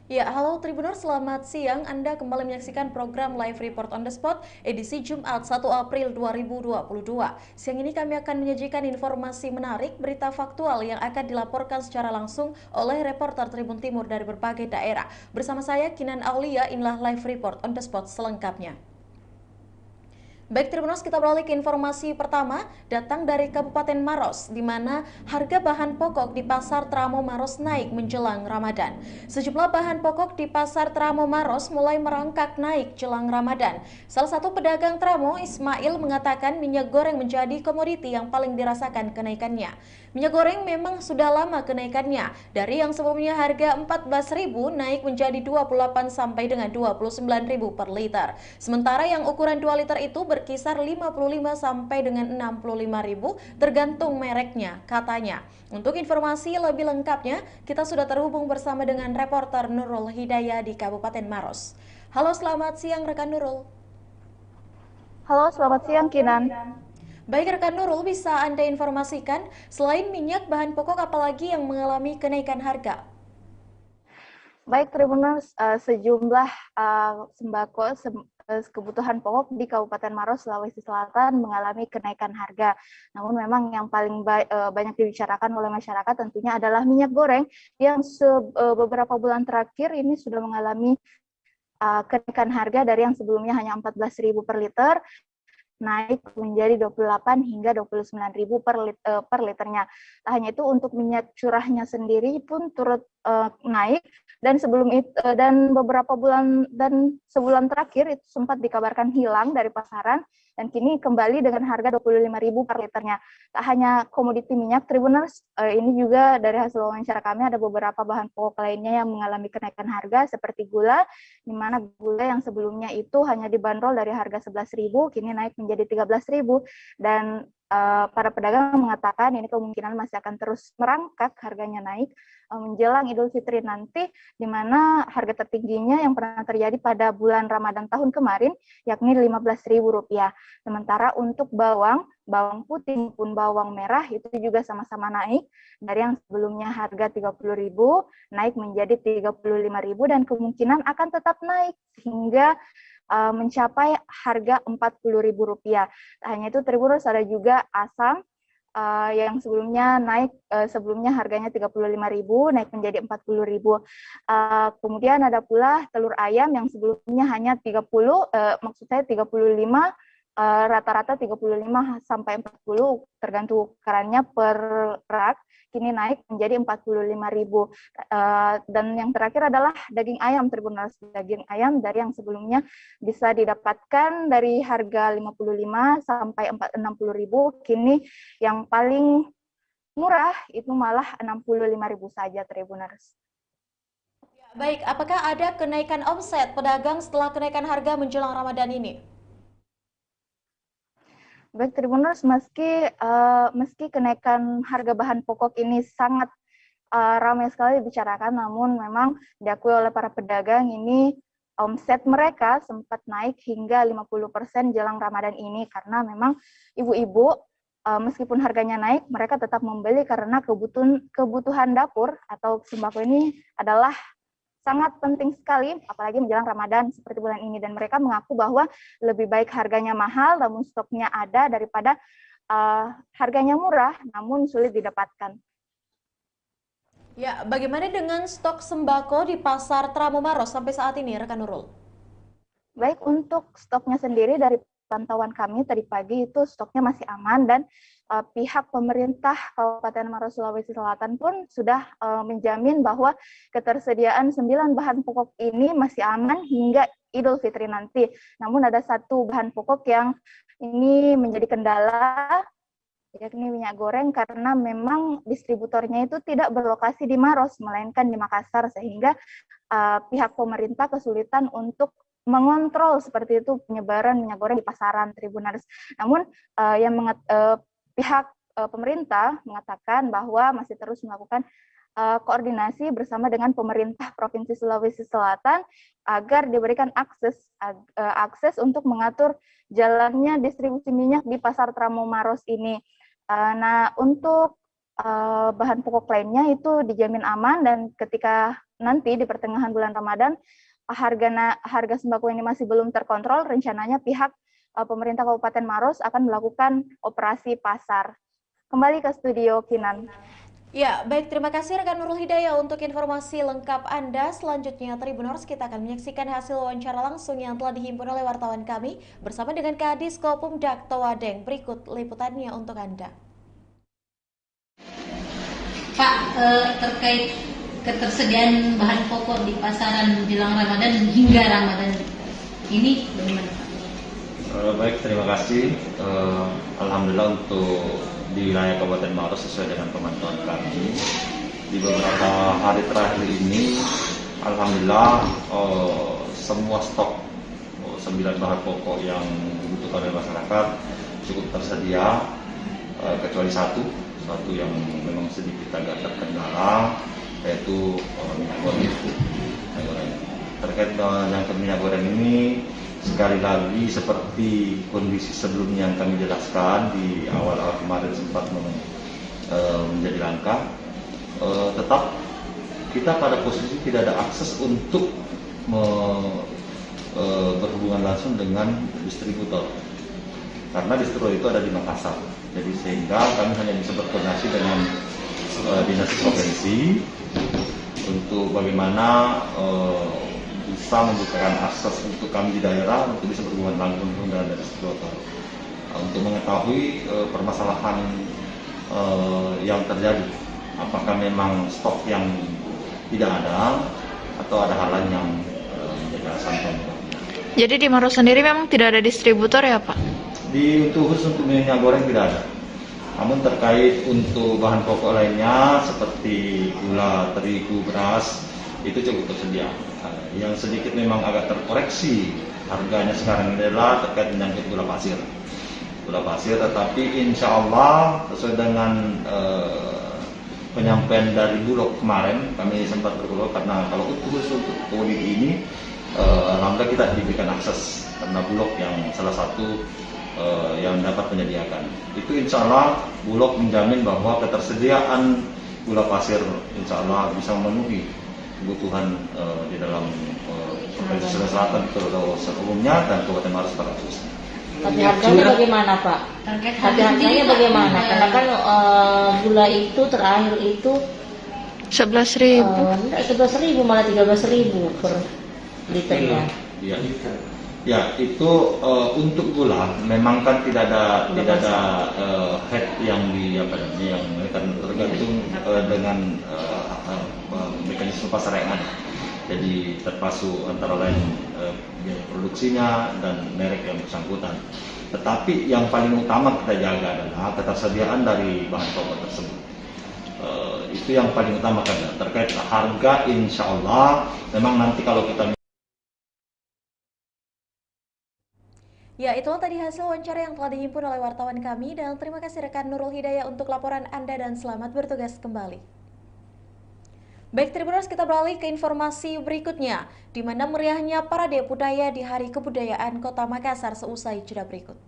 Ya, halo Tribuners, selamat siang. Anda kembali menyaksikan program Live Report on the Spot edisi Jumat 1 April 2022. Siang ini kami akan menyajikan informasi menarik, berita faktual yang akan dilaporkan secara langsung oleh reporter Tribun Timur dari berbagai daerah. Bersama saya Kinan Aulia, inilah Live Report on the Spot selengkapnya. Baik Tribuners, kita beralih ke informasi pertama, datang dari Kabupaten Maros, di mana harga bahan pokok di Pasar Tramo Maros naik menjelang Ramadan. Sejumlah bahan pokok di Pasar Tramo Maros mulai merangkak naik jelang Ramadan. Salah satu pedagang Tramo, Ismail, mengatakan minyak goreng menjadi komoditi yang paling dirasakan kenaikannya. Minyak goreng memang sudah lama kenaikannya, dari yang sebelumnya harga 14.000 naik menjadi 28 sampai dengan 29.000 per liter. Sementara yang ukuran 2 liter itu berkisar 55 sampai dengan 65.000 tergantung mereknya, katanya. Untuk informasi lebih lengkapnya, kita sudah terhubung bersama dengan reporter Nurul Hidayah di Kabupaten Maros. Halo, selamat siang rekan Nurul. Halo, selamat siang Kinan. Baik rekan Nurul, bisa Anda informasikan selain minyak, bahan pokok apalagi yang mengalami kenaikan harga? Baik Tribuners, sejumlah sembako kebutuhan pokok di Kabupaten Maros, Sulawesi Selatan mengalami kenaikan harga. Namun memang yang paling banyak dibicarakan oleh masyarakat tentunya adalah minyak goreng yang beberapa bulan terakhir ini sudah mengalami kenaikan harga dari yang sebelumnya hanya 14.000 per liter naik menjadi 28 hingga 29.000 per liternya. Tak hanya itu, untuk minyak curahnya sendiri pun turut naik, dan beberapa bulan dan sebulan terakhir itu sempat dikabarkan hilang dari pasaran dan kini kembali dengan harga 25.000 per liternya. Tak hanya komoditi minyak, Tribuners, ini juga dari hasil wawancara kami ada beberapa bahan pokok lainnya yang mengalami kenaikan harga seperti gula, di mana gula yang sebelumnya itu hanya dibanderol dari harga 11.000 kini naik menjadi 13.000, dan para pedagang mengatakan ini kemungkinan masih akan terus merangkak harganya naik menjelang Idul Fitri nanti, di mana harga tertingginya yang pernah terjadi pada bulan Ramadan tahun kemarin yakni Rp15.000. Sementara untuk bawang putih maupun bawang merah itu juga sama-sama naik dari yang sebelumnya harga 30.000 naik menjadi 35.000 dan kemungkinan akan tetap naik hingga mencapai harga Rp40.000. Hanya itu, Tribuners, ada juga asam yang sebelumnya sebelumnya harganya 35.000 naik menjadi 40.000. Kemudian ada pula telur ayam yang sebelumnya hanya 30, maksud saya 35, rata-rata 35 sampai 40 tergantung ukurannya per rak, kini naik menjadi 45.000. Dan yang terakhir adalah daging ayam, Tribuners. Daging ayam dari yang sebelumnya bisa didapatkan dari harga 55 sampai 60.000, kini yang paling murah itu malah 65.000 saja, Tribuners. Baik, apakah ada kenaikan omset pedagang setelah kenaikan harga menjelang Ramadan ini? Baik Tribuners, meski kenaikan harga bahan pokok ini sangat ramai sekali dibicarakan, namun memang diakui oleh para pedagang ini omset mereka sempat naik hingga 50% jelang Ramadan ini, karena memang ibu-ibu meskipun harganya naik, mereka tetap membeli karena kebutuhan dapur atau sembako ini adalah sangat penting sekali, apalagi menjelang Ramadan seperti bulan ini. Dan mereka mengaku bahwa lebih baik harganya mahal namun stoknya ada daripada harganya murah namun sulit didapatkan. Ya, bagaimana dengan stok sembako di Pasar Tramo Maros sampai saat ini, rekan Nurul? Baik, untuk stoknya sendiri dari pantauan kami tadi pagi itu stoknya masih aman, dan pihak pemerintah Kabupaten Maros, Sulawesi Selatan pun sudah menjamin bahwa ketersediaan 9 bahan pokok ini masih aman hingga Idul Fitri nanti. Namun ada satu bahan pokok yang ini menjadi kendala, yakni minyak goreng, karena memang distributornya itu tidak berlokasi di Maros, melainkan di Makassar, sehingga pihak pemerintah kesulitan untuk mengontrol seperti itu penyebaran minyak goreng di pasaran, Tribuners. Namun pihak pemerintah mengatakan bahwa masih terus melakukan koordinasi bersama dengan pemerintah Provinsi Sulawesi Selatan agar diberikan akses untuk mengatur jalannya distribusi minyak di Pasar Tramo Maros ini. Nah, untuk bahan pokok lainnya itu dijamin aman, dan ketika nanti di pertengahan bulan Ramadan harga sembako ini masih belum terkontrol, rencananya pihak pemerintah Kabupaten Maros akan melakukan operasi pasar. Kembali ke studio, Kinan. Ya, baik, terima kasih rekan Nurul Hidayah untuk informasi lengkap Anda. Selanjutnya, Tribuners, kita akan menyaksikan hasil wawancara langsung yang telah dihimpun oleh wartawan kami bersama dengan Kadis Kopumdak Towadeng. Berikut liputannya untuk Anda. Pak, terkait ketersediaan bahan pokok di pasaran jelang Ramadan hingga Ramadan ini bagaimana Pak? Baik, terima kasih. Alhamdulillah untuk di wilayah Kabupaten Maros sesuai dengan pemantauan kami di beberapa hari terakhir ini, alhamdulillah semua stok 9 bahan pokok yang dibutuhkan oleh masyarakat cukup tersedia, kecuali satu yang memang sedikit agak terkendala, yaitu minyak goreng. Terkait dengan minyak goreng ini, sekali lagi seperti kondisi sebelumnya yang kami jelaskan di awal-awal kemarin sempat menjadi langka, tetap kita pada posisi tidak ada akses untuk berhubungan langsung dengan distributor, karena distributor itu ada di Makassar. Jadi sehingga kami hanya bisa berkoordinasi dengan dinas provinsi untuk bagaimana bisa membukakan akses untuk kami di daerah untuk bisa berhubungan langsung dengan distributor, untuk mengetahui permasalahan yang terjadi, apakah memang stok yang tidak ada atau ada hal lain yang menjadi alasan penyebabnya. Jadi di Maros sendiri memang tidak ada distributor ya Pak? Untuk khusus untuk minyak goreng tidak ada. Namun terkait untuk bahan pokok lainnya seperti gula, terigu, beras itu cukup tersedia. Yang sedikit memang agak terkoreksi harganya sekarang ini adalah terkait menyangkut gula pasir. Gula pasir, tetapi insya Allah sesuai dengan penyampaian dari Bulog kemarin, kami sempat bergolong karena kalau khusus untuk komoditi ini, alhamdulillah kita diberikan akses karena Bulog yang salah satu yang dapat menyediakan. Itu insya Allah Bulog menjamin bahwa ketersediaan gula pasir insya Allah bisa memenuhi kebutuhan di dalam Provinsi Sulawesi Selatan terutama umumnya dan Kabupaten Maros secara khusus. Tapi harganya bagaimana Pak? Harganya bagaimana? Karena kan gula itu terakhir itu 11.000. 11.000 malah 13.000 per liternya. Iya. Ya, itu untuk gula memang kan tidak ada head yang tergantung dengan mekanisme pasar yang ada. Jadi terpasu antara lain biaya produksinya dan merek yang bersangkutan. Tetapi yang paling utama kita jaga adalah ketersediaan dari bahan pokok tersebut. Itu yang paling utama kan. Terkait harga, insya Allah memang nanti kalau kita Ya, itulah tadi hasil wawancara yang telah dihimpun oleh wartawan kami, dan terima kasih rekan Nurul Hidayah untuk laporan Anda dan selamat bertugas kembali. Baik, Tribuners, kita beralih ke informasi berikutnya, di mana meriahnya Parade Budaya di Hari Kebudayaan Kota Makassar seusai jeda berikut.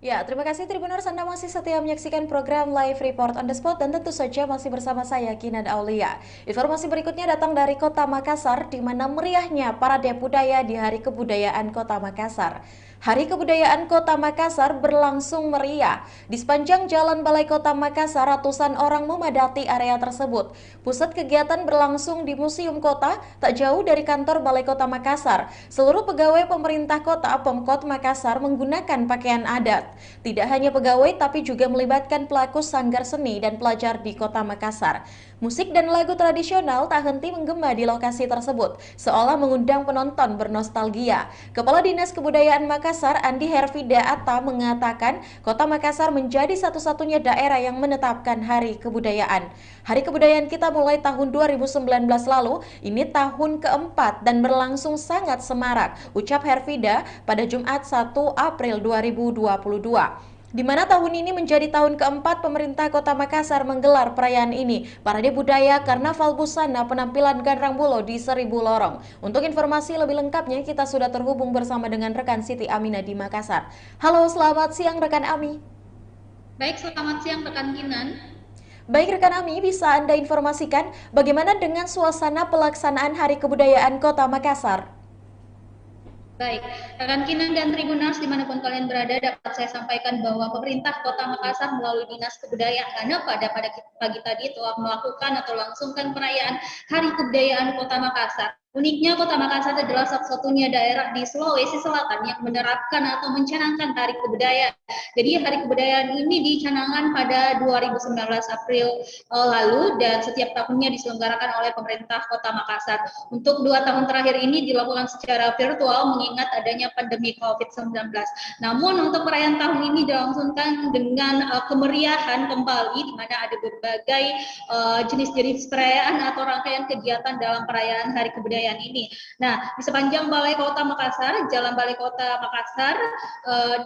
Ya, terima kasih Tribuners, Anda masih setia menyaksikan program Live Report on the Spot dan tentu saja masih bersama saya Kinan Aulia. Informasi berikutnya datang dari Kota Makassar di mana meriahnya parade budaya di Hari Kebudayaan Kota Makassar. Hari Kebudayaan Kota Makassar berlangsung meriah. Di sepanjang Jalan Balai Kota Makassar, ratusan orang memadati area tersebut. Pusat kegiatan berlangsung di Museum Kota, tak jauh dari kantor Balai Kota Makassar. Seluruh pegawai pemerintah kota Pemkot Makassar menggunakan pakaian adat. Tidak hanya pegawai tapi juga melibatkan pelaku sanggar seni dan pelajar di Kota Makassar. Musik dan lagu tradisional tak henti menggema di lokasi tersebut, seolah mengundang penonton bernostalgia. Kepala Dinas Kebudayaan Makassar, Andi Hervida Atta, mengatakan Kota Makassar menjadi satu-satunya daerah yang menetapkan Hari Kebudayaan. Hari Kebudayaan kita mulai tahun 2019 lalu, ini tahun keempat dan berlangsung sangat semarak, ucap Hervida pada Jumat 1 April 2022. Di mana tahun ini menjadi tahun keempat pemerintah Kota Makassar menggelar perayaan ini. Parade budaya Karnaval Busana penampilan Ganrang Bulo di Seribu Lorong. Untuk informasi lebih lengkapnya kita sudah terhubung bersama dengan rekan Siti Aminah di Makassar. Halo, selamat siang rekan Ami. Baik, selamat siang rekan Kinan. Baik rekan Ami, bisa Anda informasikan bagaimana dengan suasana pelaksanaan Hari Kebudayaan Kota Makassar? Baik, rekan Kinan dan Tribuners dimanapun kalian berada, dapat saya sampaikan bahwa pemerintah Kota Makassar melalui Dinas Kebudayaan pada pagi tadi telah melakukan atau langsungkan perayaan Hari Kebudayaan Kota Makassar. Uniknya Kota Makassar adalah satu-satunya daerah di Sulawesi Selatan yang menerapkan atau mencanangkan Hari Kebudayaan. Jadi Hari Kebudayaan ini dicanangkan pada 2019 April lalu dan setiap tahunnya diselenggarakan oleh pemerintah Kota Makassar. Untuk 2 tahun terakhir ini dilakukan secara virtual mengingat adanya pandemi COVID-19. Namun untuk perayaan tahun ini dilangsungkan dengan kemeriahan kembali di mana ada berbagai jenis-jenis perayaan atau rangkaian kegiatan dalam perayaan Hari Kebudayaan ini. Nah, di sepanjang Balai Kota Makassar, Jalan Balai Kota Makassar,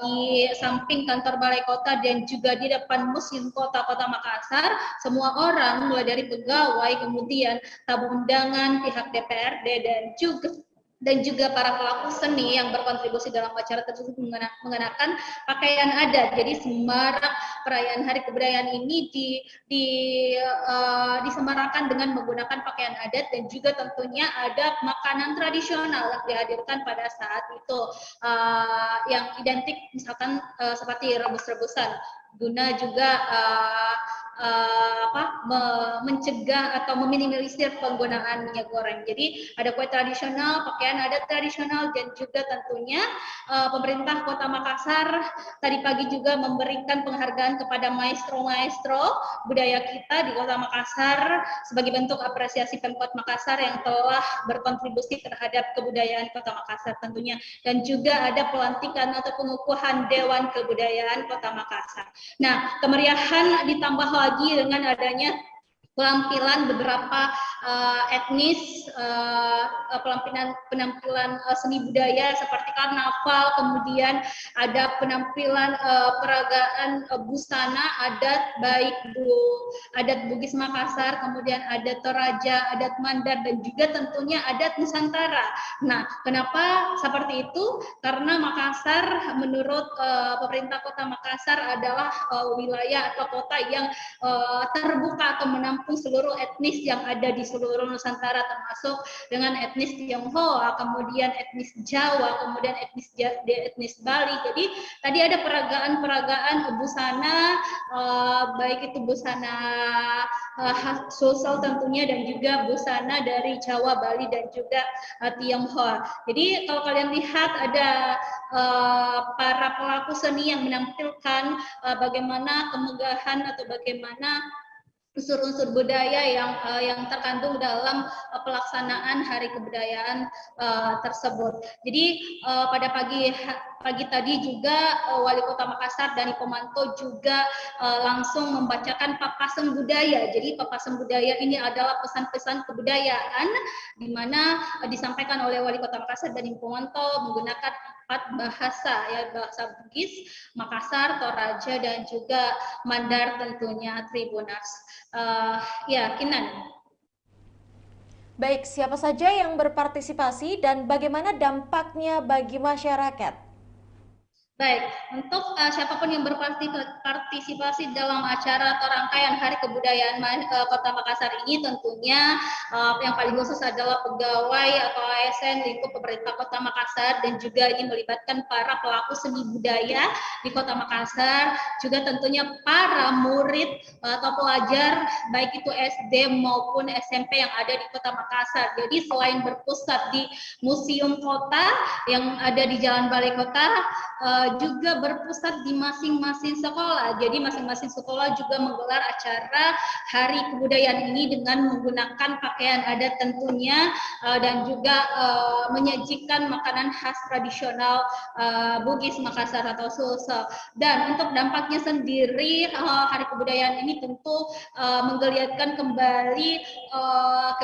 di samping kantor Balai Kota dan juga di depan Museum Kota Makassar, semua orang mulai dari pegawai, kemudian tamu undangan, pihak DPRD dan juga para pelaku seni yang berkontribusi dalam acara tersebut mengenakan pakaian adat. Jadi semarak perayaan Hari Kebudayaan ini disemarakan dengan menggunakan pakaian adat dan juga tentunya ada makanan tradisional yang dihadirkan pada saat itu yang identik misalkan seperti rebus-rebusan guna juga mencegah atau meminimalisir penggunaan minyak goreng. Jadi ada kue tradisional, pakaian adat tradisional dan juga tentunya pemerintah Kota Makassar tadi pagi juga memberikan penghargaan kepada maestro-maestro budaya kita di Kota Makassar sebagai bentuk apresiasi Pemkot Makassar yang telah berkontribusi terhadap kebudayaan Kota Makassar tentunya, dan juga ada pelantikan atau pengukuhan Dewan Kebudayaan Kota Makassar. Nah, kemeriahan ditambah lagi dengan adanya penampilan beberapa etnis, penampilan seni budaya seperti karnaval, kemudian ada penampilan peragaan busana adat baik adat Bugis Makassar, kemudian adat Toraja, adat Mandar dan juga tentunya adat Nusantara. Nah, kenapa seperti itu? Karena Makassar menurut pemerintah Kota Makassar adalah wilayah atau kota yang terbuka atau menampung seluruh etnis yang ada di seluruh Nusantara, termasuk dengan etnis Tionghoa, kemudian etnis Jawa, kemudian etnis Bali. Jadi tadi ada peragaan busana, baik itu busana Sulsel tentunya dan juga busana dari Jawa, Bali dan juga Tionghoa. Jadi kalau kalian lihat ada para pelaku seni yang menampilkan bagaimana kemegahan atau bagaimana unsur-unsur budaya yang terkandung dalam pelaksanaan Hari Kebudayaan tersebut. Jadi pada pagi tadi juga Wali Kota Makassar Dani Pomanto juga langsung membacakan papasan budaya. Jadi papasan budaya ini adalah pesan-pesan kebudayaan di mana disampaikan oleh Wali Kota Makassar Dani Pomanto menggunakan 4 bahasa, ya, bahasa Bugis, Makassar, Toraja dan juga Mandar tentunya Tribuners. Ya, Kinan. Baik, siapa saja yang berpartisipasi dan bagaimana dampaknya bagi masyarakat? Baik, untuk siapapun yang berpartisipasi dalam acara atau rangkaian Hari Kebudayaan Kota Makassar ini tentunya yang paling khusus adalah pegawai atau ASN lingkup pemerintah Kota Makassar, dan juga ini melibatkan para pelaku seni budaya di Kota Makassar, juga tentunya para murid atau pelajar baik itu SD maupun SMP yang ada di Kota Makassar. Jadi selain berpusat di Museum Kota yang ada di Jalan Balai Kota, juga berpusat di masing-masing sekolah. Jadi masing-masing sekolah juga menggelar acara Hari Kebudayaan ini dengan menggunakan pakaian adat tentunya, dan juga menyajikan makanan khas tradisional Bugis Makassar atau Sulsel. Dan untuk dampaknya sendiri, Hari Kebudayaan ini tentu menggeliatkan kembali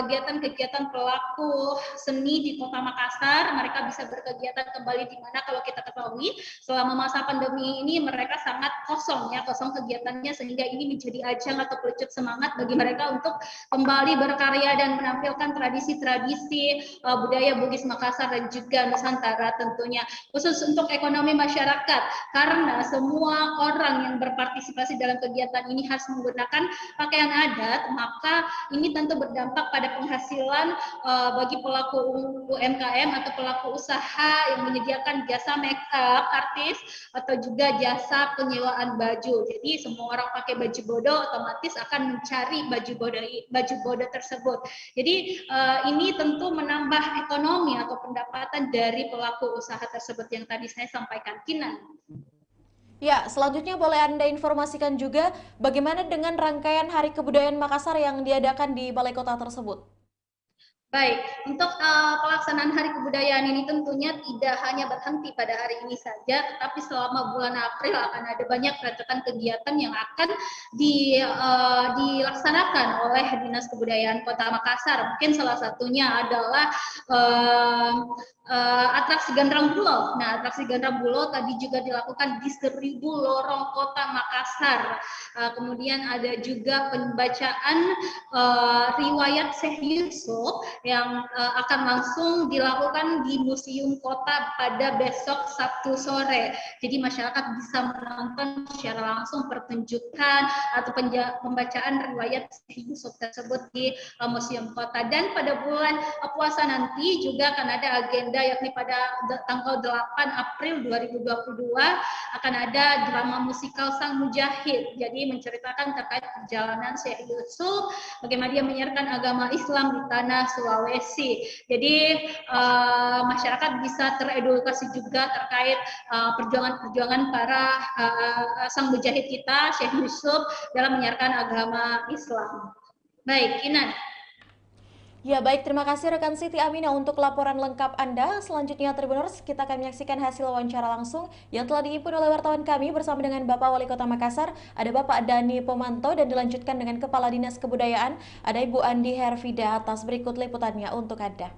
kegiatan-kegiatan pelaku seni di Kota Makassar. Mereka bisa berkegiatan kembali, di mana kalau kita ketahui selama masa pandemi ini mereka sangat kosong kegiatannya, sehingga ini menjadi ajang atau pelecut semangat bagi mereka untuk kembali berkarya dan menampilkan tradisi-tradisi budaya Bugis Makassar dan juga Nusantara tentunya, khusus untuk ekonomi masyarakat, karena semua orang yang berpartisipasi dalam kegiatan ini harus menggunakan pakaian adat, maka ini tentu berdampak pada penghasilan bagi pelaku UMKM atau pelaku usaha yang menyediakan jasa make up artis atau juga jasa penyewaan baju. Jadi semua orang pakai baju bodo otomatis akan mencari baju bodo tersebut. Jadi ini tentu menambah ekonomi atau pendapatan dari pelaku usaha tersebut yang tadi saya sampaikan. Kinan. Ya, selanjutnya boleh Anda informasikan juga bagaimana dengan rangkaian Hari Kebudayaan Makassar yang diadakan di Balai Kota tersebut? Baik, untuk pelaksanaan Hari Kebudayaan ini tentunya tidak hanya berhenti pada hari ini saja, tetapi selama bulan April akan ada banyak rentetan kegiatan yang akan dilaksanakan oleh Dinas Kebudayaan Kota Makassar. Mungkin salah satunya adalah atraksi Gandrang Bulo. Nah, atraksi Gandrang Bulo tadi juga dilakukan di 1000 lorong Kota Makassar. Kemudian ada juga pembacaan riwayat Syekh Yusuf yang akan langsung dilakukan di Museum Kota pada besok Sabtu sore. Jadi masyarakat bisa menonton secara langsung pertunjukan atau pembacaan riwayat Syekh Yusuf tersebut di Museum Kota. Dan pada bulan puasa nanti juga akan ada agenda, yakni pada tanggal 8 April 2022 akan ada drama musikal Sang Mujahid. Jadi menceritakan terkait perjalanan Syekh Yusuf, bagaimana dia menyiarkan agama Islam di tanah Sulawesi. Jadi masyarakat bisa teredukasi juga terkait perjuangan-perjuangan para sang mujahid kita, Syekh Yusuf, dalam menyiarkan agama Islam. Baik, Kinan. Ya baik, terima kasih rekan Siti Aminah untuk laporan lengkap Anda. Selanjutnya Tribuners, kita akan menyaksikan hasil wawancara langsung yang telah dihimpun oleh wartawan kami bersama dengan Bapak Wali Kota Makassar, ada Bapak Dani Pomanto, dan dilanjutkan dengan Kepala Dinas Kebudayaan, ada Ibu Andi Hervida. Atas berikut liputannya untuk Anda.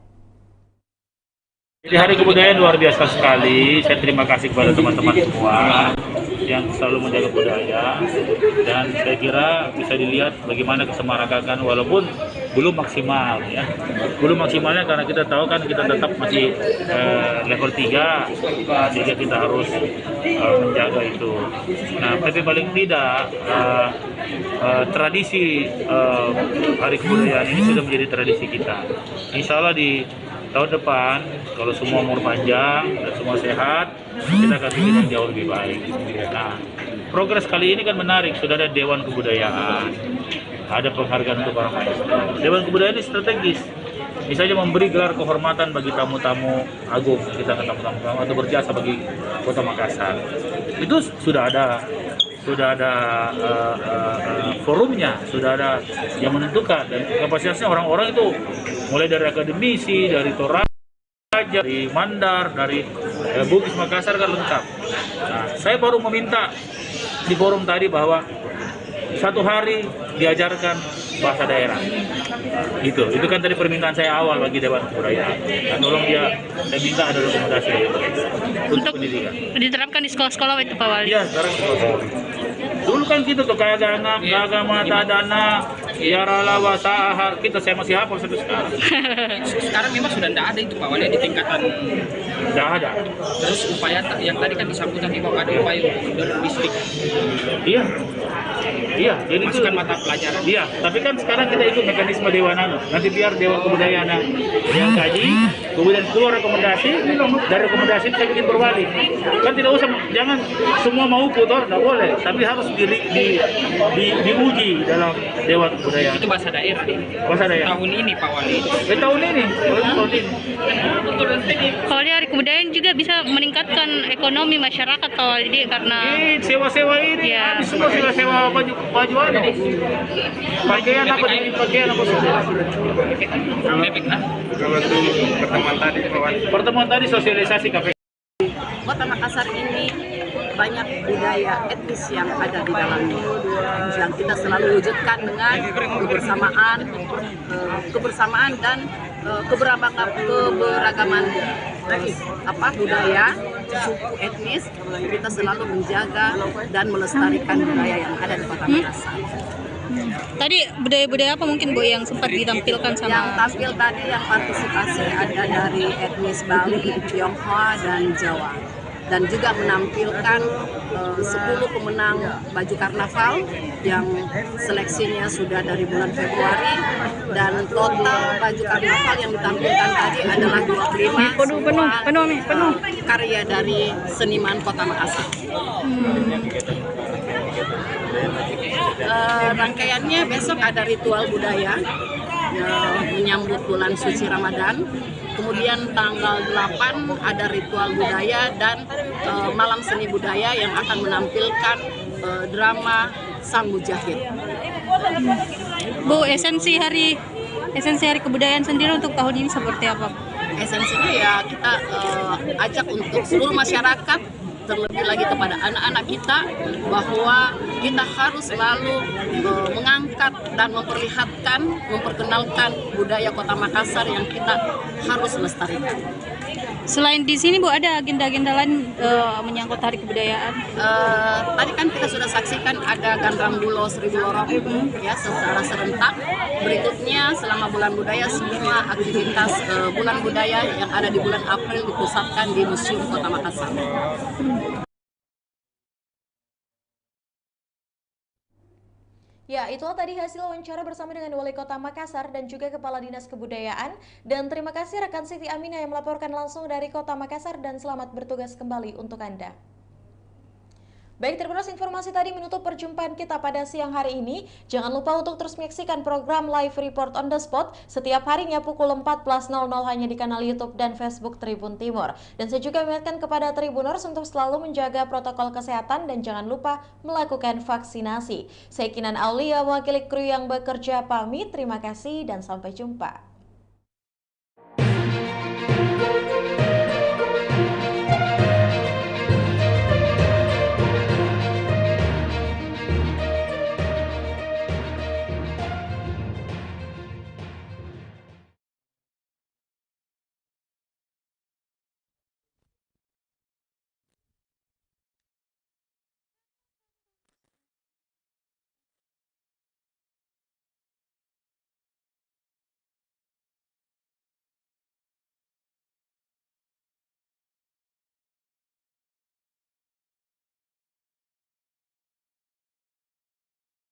Jadi Hari Kebudayaan luar biasa sekali. Saya terima kasih kepada teman-teman semua yang selalu menjaga budaya, dan saya kira bisa dilihat bagaimana kesemarakan walaupun belum maksimal ya. Belum maksimalnya karena kita tahu kan kita tetap masih level 3, sehingga kita harus menjaga itu. Nah, tapi paling tidak tradisi Hari Kebudayaan ini sudah menjadi tradisi kita. Insya Allah di tahun depan, kalau semua umur panjang dan semua sehat, kita akan bikin yang jauh lebih baik. Nah, progres kali ini kan menarik. Sudah ada Dewan Kebudayaan, ada penghargaan untuk para maestro. Dewan Kebudayaan ini strategis. Misalnya memberi gelar kehormatan bagi tamu-tamu agung, kita kan tamu-tamu atau berjasa bagi Kota Makassar. Itu sudah ada forumnya, sudah ada yang menentukan, dan kapasitasnya orang-orang itu mulai dari akademisi, dari Toraja, dari Mandar, dari Bugis Makassar kan lengkap. Nah, saya baru meminta di forum tadi bahwa satu hari diajarkan bahasa daerah. Itu kan tadi permintaan saya awal bagi Dewan Kebudayaan. Nah, tolong saya minta ada rekomendasi untuk pendidikan. Diterapkan di sekolah-sekolah itu Pak Wali? Iya, sekarang sekolah. Dulu kan gitu tuh, kayak agama tadana, Ya rala wasahar kita saya masih hafal sampai sekarang. Sekarang memang sudah tidak ada itu Pak Wali di tingkatan. Tidak ada. Terus upaya yang tadi kan disebut tadi bahwa ada upaya untuk berlistrik. Iya. Iya, jadi itu Masukkan mata pelajaran. iya, tapi kan sekarang kita ikut mekanisme Dewan Anu. Nanti biar Dewan Kebudayaan yang kaji, kemudian keluar rekomendasi, dari rekomendasi kita bikin perwali. Kan tidak usah, jangan semua mau putar, tidak boleh, tapi harus diuji dalam Dewan Kebudayaan. Itu bahasa daerah. Bahasa daerah. Tahun ini Pak Wali. Tahun ini. Kalau di Hari Kebudayaan juga bisa meningkatkan ekonomi masyarakat Pak Wali karena Sewa-sewa ini, ya. habis semua sewa baju anu. Pakaian apa Kalau pertemuan tadi Pak Wali. Pertemuan tadi sosialisasi KPK. Kota Makassar ini banyak budaya etnis yang ada di dalamnya yang kita selalu wujudkan dengan kebersamaan dan keberagaman budaya suku etnis. Kita selalu menjaga dan melestarikan budaya yang ada di Kota Makassar. tadi budaya-budaya apa mungkin Bu yang sempat ditampilkan sama Yang tampil tadi yang partisipasi ada dari etnis Bali, Tionghoa, dan Jawa. Dan juga menampilkan 10 pemenang baju karnaval yang seleksinya sudah dari bulan Februari, dan total baju karnaval yang ditampilkan tadi adalah 25 penuh karya dari seniman Kota Makassar. Rangkaiannya besok ada ritual budaya menyambut bulan suci Ramadan. Kemudian tanggal 8 ada ritual budaya dan malam seni budaya yang akan menampilkan drama Sang Mujahid. Bu, esensi hari kebudayaan sendiri untuk tahun ini seperti apa? Esensinya ya kita ajak untuk seluruh masyarakat, terlebih lagi kepada anak-anak kita, bahwa kita harus selalu mengangkat dan memperkenalkan budaya Kota Makassar yang kita harus lestarikan. Selain di sini Bu, ada agenda-agenda lain menyangkut hari kebudayaan? Tadi kan kita sudah saksikan ada Gandram Bulo Seribu Lorong ya secara serentak. Berikutnya selama bulan budaya semua aktivitas bulan budaya yang ada di bulan April dipusatkan di Museum Kota Makassar. Ya, itulah tadi hasil wawancara bersama dengan Wali Kota Makassar dan juga Kepala Dinas Kebudayaan. Dan terima kasih rekan Siti Aminah yang melaporkan langsung dari Kota Makassar, dan selamat bertugas kembali untuk Anda. Baik, terima kasih, informasi tadi menutup perjumpaan kita pada siang hari ini. Jangan lupa untuk terus menyaksikan program Live Report on the Spot setiap harinya pukul 14.00 hanya di kanal YouTube dan Facebook Tribun Timur. Dan saya juga mengingatkan kepada Tribuners untuk selalu menjaga protokol kesehatan dan jangan lupa melakukan vaksinasi. Saya Kinan Aulia, wakil kru yang bekerja pamit. Terima kasih dan sampai jumpa.